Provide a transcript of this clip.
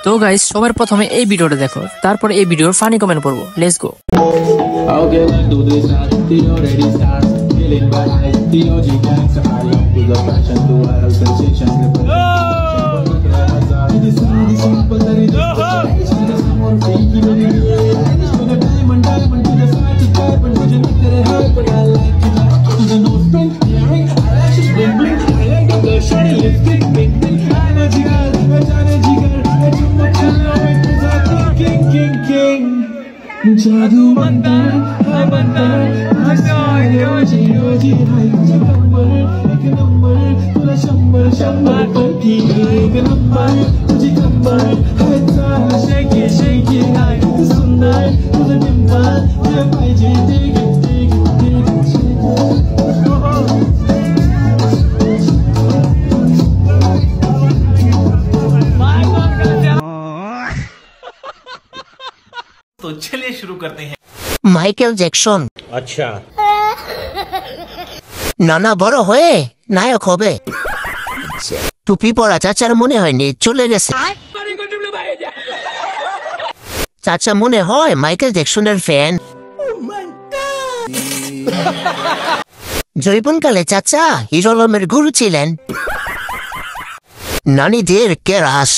তো গাইস সবার প্রথমে এই ভিডিওটা দেখো, তারপর এই ভিডিওর ফানি কমেন্ট পড়বো। Let's go. जादू मंतर है मंतर रोजी रोजी हाय एक नंबर तुला शंभर शंभर पैकी एक नंबर तुझी कंबर है चाल शेकी शेकी हाय सुंदर तुझं डिंपल जे पाहिजे ते तो चलिए शुरू करते हैं। মাইকেল জ্যাকসন अच्छा নানা বড় হয়ে নায়ক হবে। টুপি পরা চাচার মনে হয়নি চলে গেছে। চাচা মনে হয় মাইকেল জ্যাকসনের ফ্যান। জৈবনকালে চাচা হিরো আলমের গুরু ছিলেন। নানীদের কেরাস।